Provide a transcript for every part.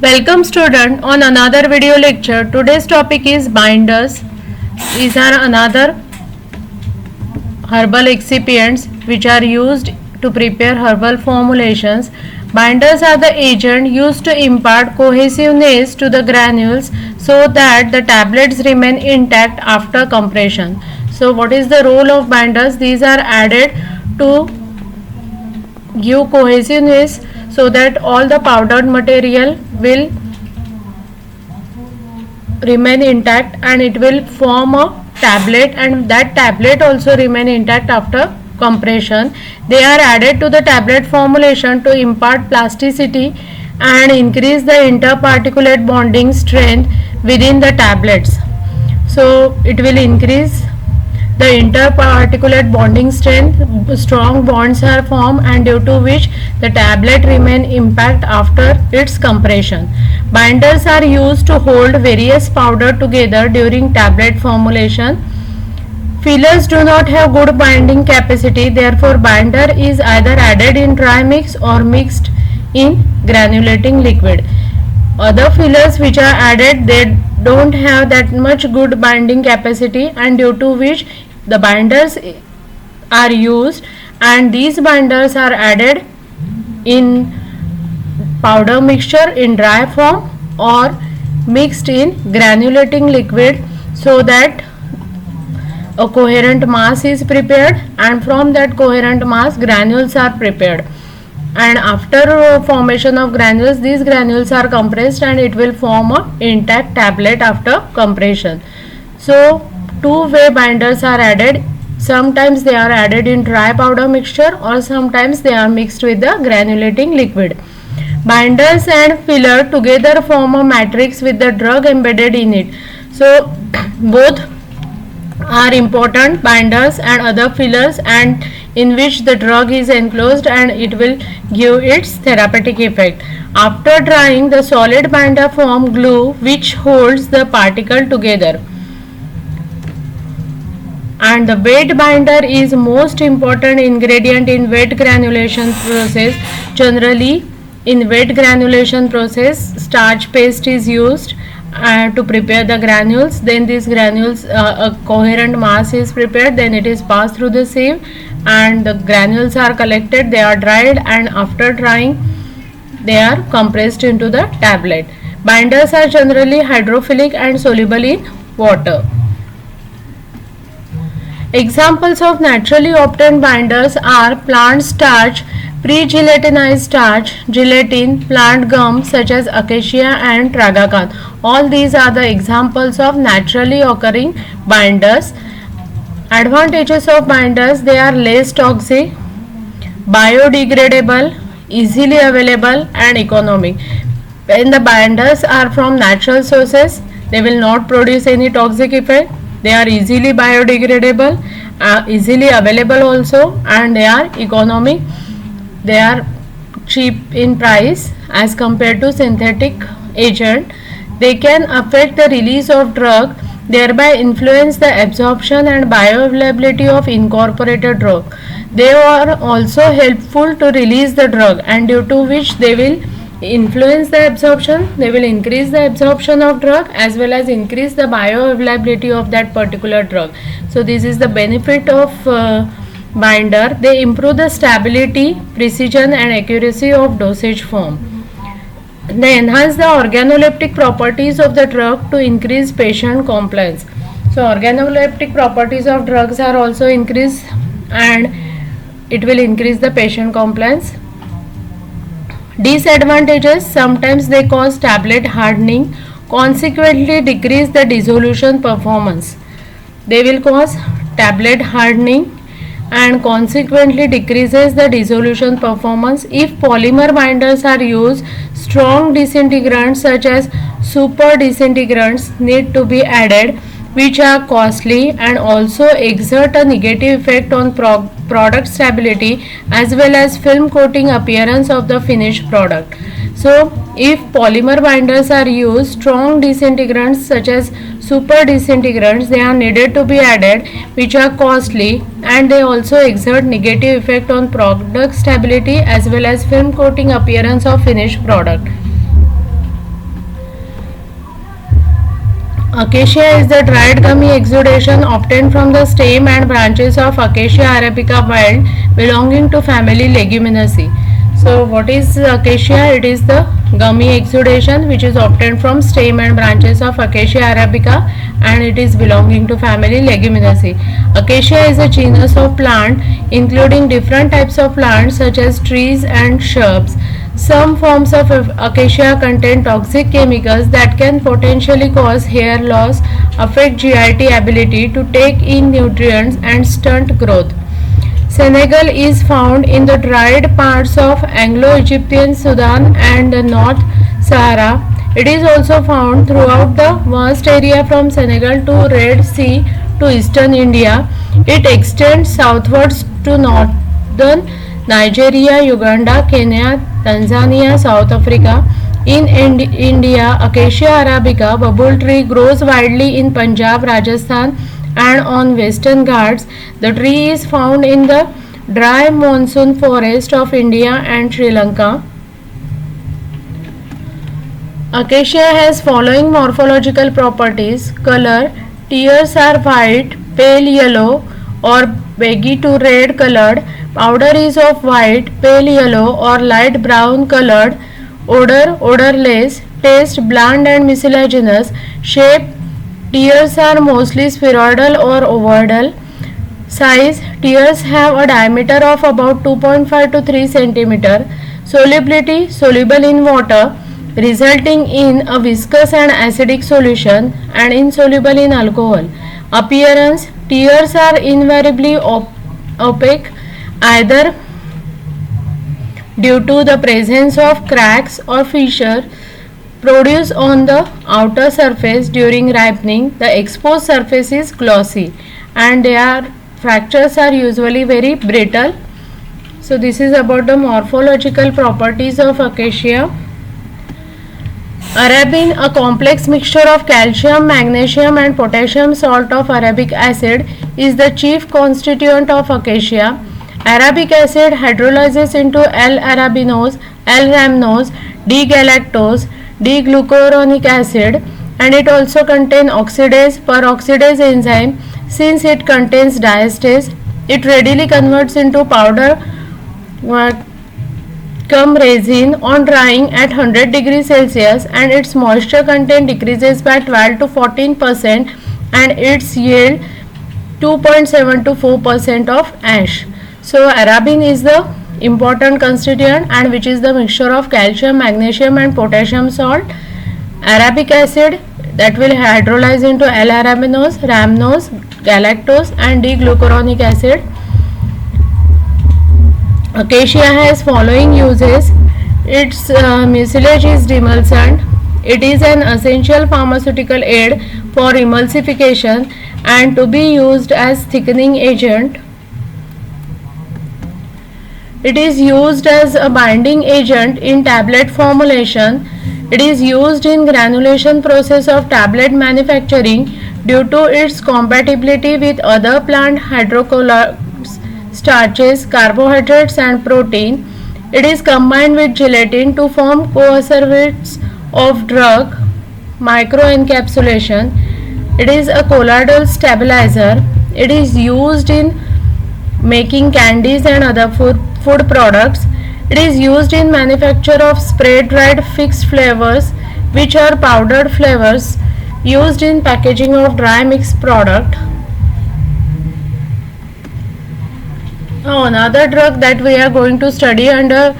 Welcome student on another video lecture. Today's topic is binders. These are another herbal excipients which are used to prepare herbal formulations. Binders are the agent used to impart cohesiveness to the granules so that the tablets remain intact after compression. So what is the role of binders? These are added to give cohesiveness so that all the powdered material will remain intact and it will form a tablet, and that tablet also remain intact after compression. They are added to the tablet formulation to impart plasticity and increase the interparticulate bonding strength within the tablets. So it will increase the interparticulate bonding strength, strong bonds are formed, and due to which the tablet remain intact after its compression. Binders are used to hold various powder together during tablet formulation. Fillers do not have good binding capacity, therefore binder is either added in dry mix or mixed in granulating liquid. Other fillers which are added, they don't have that much good binding capacity, and due to which the binders are used, and these binders are added in powder mixture in dry form or mixed in granulating liquid so that a coherent mass is prepared, and from that coherent mass granules are prepared, and after formation of granules, these granules are compressed and it will form a intact tablet after compression. So two-way binders are added. Sometimes they are added in dry powder mixture or sometimes they are mixed with the granulating liquid. Binders and filler together form a matrix with the drug embedded in it. So both are important, binders and other fillers, and in which the drug is enclosed and it will give its therapeutic effect. After drying, the solid binder form glue which holds the particle together, and the wet binder is most important ingredient in wet granulation process. Generally in wet granulation process, starch paste is used to prepare the granules. Then these granules, a coherent mass is prepared, then it is passed through the sieve and the granules are collected, they are dried, and after drying they are compressed into the tablet. Binders are generally hydrophilic and soluble in water. Examples of naturally obtained binders are plant starch, pre-gelatinized starch, gelatin, plant gum such as acacia and tragacan. All these are the examples of naturally occurring binders. Advantages of binders: they are less toxic, biodegradable, easily available and economic. When the binders are from natural sources, they will not produce any toxic effect. They are easily biodegradable, easily available also, and they are economic. They are cheap in price as compared to synthetic agent. They can affect the release of drug, thereby influence the absorption and bioavailability of incorporated drug. They are also helpful to release the drug, and due to which they will influence the absorption, they will increase the absorption of drug as well as increase the bioavailability of that particular drug. So this is the benefit of binder. They improve the stability, precision and accuracy of dosage form. They enhance the organoleptic properties of the drug to increase patient compliance. So organoleptic properties of drugs are also increased and it will increase the patient compliance. Disadvantages: sometimes they cause tablet hardening, consequently decrease the dissolution performance. They will cause tablet hardening and consequently decreases the dissolution performance. If polymer binders are used, strong disintegrants such as super disintegrants need to be added, which are costly and also exert a negative effect on product stability as well as film coating appearance of the finished product. So if polymer binders are used, strong disintegrants such as super disintegrants, they are needed to be added, which are costly and they also exert negative effect on product stability as well as film coating appearance of finished product. Acacia is the dried gummy exudation obtained from the stem and branches of Acacia arabica wild belonging to family Leguminosae. So what is acacia? It is the gummy exudation which is obtained from stem and branches of Acacia arabica and it is belonging to family Leguminosae. Acacia is a genus of plant including different types of plants such as trees and shrubs. Some forms of acacia contain toxic chemicals that can potentially cause hair loss, affect GIT ability to take in nutrients and stunt growth. Senegal is found in the dried parts of Anglo-Egyptian Sudan and North Sahara. It is also found throughout the vast area from Senegal to Red Sea to eastern India. It extends southwards to northern Nigeria, Uganda, Kenya, Tanzania, South Africa. In India, Acacia arabica bubble tree grows widely in Punjab, Rajasthan and on Western Ghats. The tree is found in the dry monsoon forest of India and Sri Lanka. Acacia has following morphological properties. Color: tears are white, pale yellow or baggy to red colored. Powder is of white, pale yellow or light brown colored. Odor: odorless. Taste: bland and mucilaginous. Shape: tears are mostly spheroidal or ovoidal. Size: tears have a diameter of about 2.5 to 3 cm. Solubility: soluble in water, resulting in a viscous and acidic solution and insoluble in alcohol. Appearance: tears are invariably opaque, either due to the presence of cracks or fissure produced on the outer surface during ripening. The exposed surface is glossy and their fractures are usually very brittle. So this is about the morphological properties of acacia. Arabin, a complex mixture of calcium, magnesium and potassium salt of arabic acid, is the chief constituent of acacia. Arabic acid hydrolyzes into L-arabinose, L-rhamnose, D-galactose, D-glucuronic acid, and it also contains oxidase, peroxidase enzyme. Since it contains diastase, it readily converts into powder cum resin on drying at 100 degrees Celsius, and its moisture content decreases by 12 to 14% and its yield 2.7 to 4% of ash. So arabin is the important constituent and which is the mixture of calcium, magnesium and potassium salt. Arabic acid that will hydrolyze into L-arabinose, rhamnose, galactose and D-glucuronic acid. Acacia has following uses. Its mucilage is demulcent. It is an essential pharmaceutical aid for emulsification and to be used as thickening agent. It is used as a binding agent in tablet formulation. It is used in granulation process of tablet manufacturing due to its compatibility with other plant hydrocolloids, starches, carbohydrates and protein. It is combined with gelatin to form co-conservatives of drug microencapsulation. It is a colloidal stabilizer. It is used in making candies and other food products. It is used in manufacture of spray dried fixed flavors which are powdered flavors used in packaging of dry mixed product. Now another drug that we are going to study under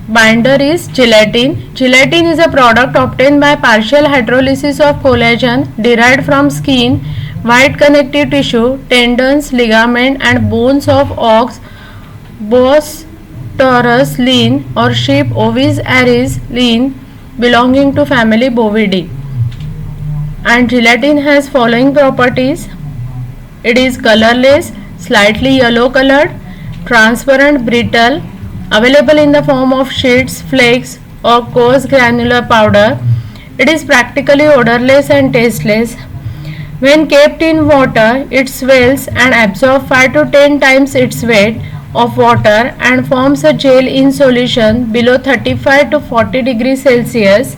binder is gelatin. Gelatin is a product obtained by partial hydrolysis of collagen derived from skin, white connective tissue, tendons, ligament and bones of ox, Bos taurus lean or sheep Ovis aries lean belonging to family Bovidae. And gelatin has following properties. It is colorless, slightly yellow colored, transparent, brittle, available in the form of sheets, flakes or coarse granular powder. It is practically odorless and tasteless. When kept in water, it swells and absorbs 5 to 10 times its weight of water and forms a gel in solution below 35 to 40 degrees Celsius.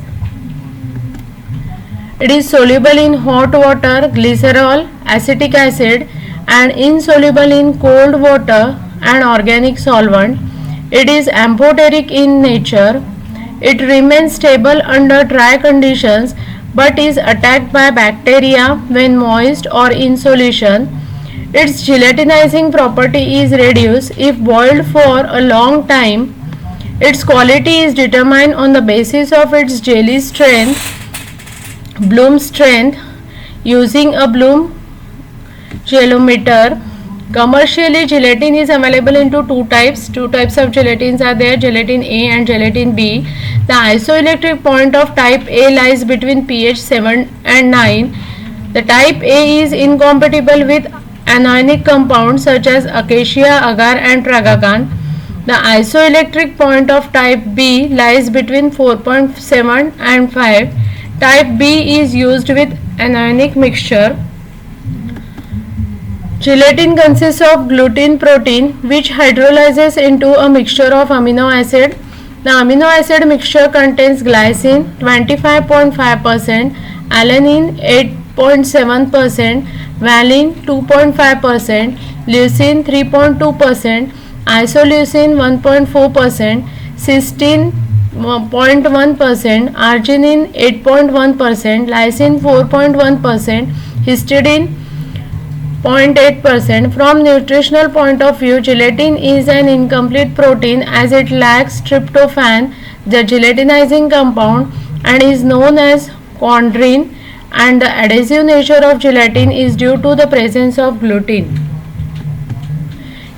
It is soluble in hot water, glycerol, acetic acid, and insoluble in cold water and organic solvent. It is amphoteric in nature. It remains stable under dry conditions but is attacked by bacteria when moist or in solution. Its gelatinizing property is reduced if boiled for a long time. Its quality is determined on the basis of its jelly strength, bloom strength, using a bloom gelometer. Commercially, gelatin is available into two types. Two types of gelatins are there, gelatin A and gelatin B. The isoelectric point of type A lies between pH 7 and 9. The type A is incompatible with anionic compounds such as acacia, agar and tragacan. The isoelectric point of type B lies between 4.7 and 5. Type B is used with anionic mixture. Gelatin consists of gluten protein which hydrolyzes into a mixture of amino acid. The amino acid mixture contains glycine 25.5%, alanine 8.7%, valine 2.5%, leucine 3.2%, isoleucine 1.4%, cysteine 0.1%, arginine 8.1%, lysine 4.1%, histidine 0.8%. From nutritional point of view, gelatin is an incomplete protein as it lacks tryptophan, the gelatinizing compound, and is known as chondrin, and the adhesive nature of gelatin is due to the presence of gluten.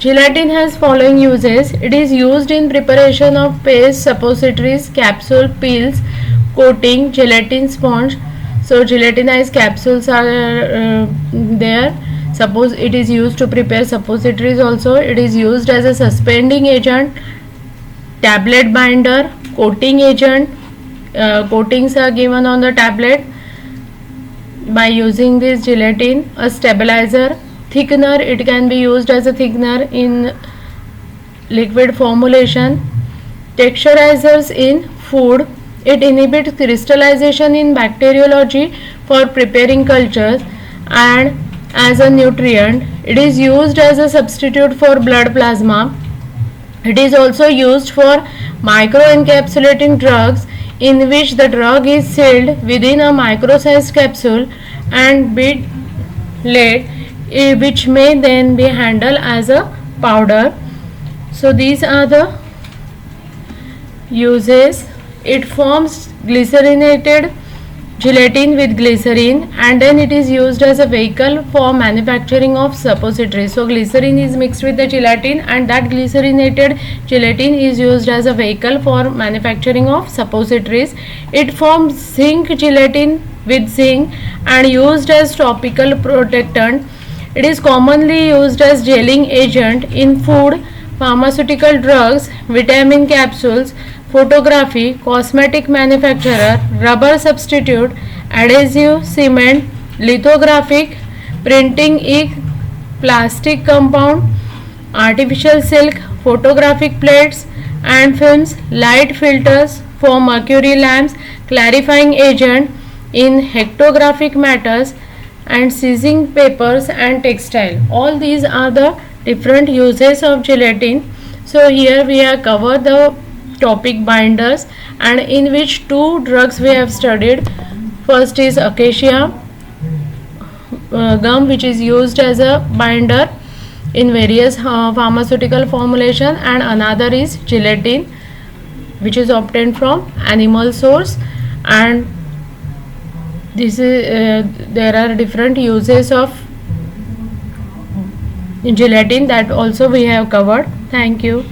Gelatin has following uses. It is used in preparation of paste, suppositories, capsule, pills, coating, gelatin sponge. So gelatinized capsules are there. Suppose it is used to prepare suppositories also. It is used as a suspending agent, tablet binder, coating agent. Coatings are given on the tablet by using this gelatin. A stabilizer, thickener, it can be used as a thickener in liquid formulation. Texturizers in food, it inhibits crystallization in bacteriology for preparing cultures, and as a nutrient, it is used as a substitute for blood plasma. It is also used for microencapsulating drugs, in which the drug is sealed within a micro-sized capsule and bit late, which may then be handled as a powder. So these are the uses. It forms glycerinated gelatin with glycerin, and then it is used as a vehicle for manufacturing of suppositories. So glycerin is mixed with the gelatin, and that glycerinated gelatin is used as a vehicle for manufacturing of suppositories. It forms zinc gelatin with zinc and used as topical protectant. It is commonly used as gelling agent in food, pharmaceutical drugs, vitamin capsules, photography, cosmetic manufacturer, rubber substitute, adhesive, cement, lithographic, printing ink, plastic compound, artificial silk, photographic plates and films, light filters for mercury lamps, clarifying agent in hectographic matters, and sizzing papers and textile. All these are the different uses of gelatin. So here we have covered the topic binders, and in which two drugs we have studied. First is acacia gum, which is used as a binder in various pharmaceutical formulation, and another is gelatin, which is obtained from animal source. And this is there are different uses of gelatin that also we have covered. Thank you.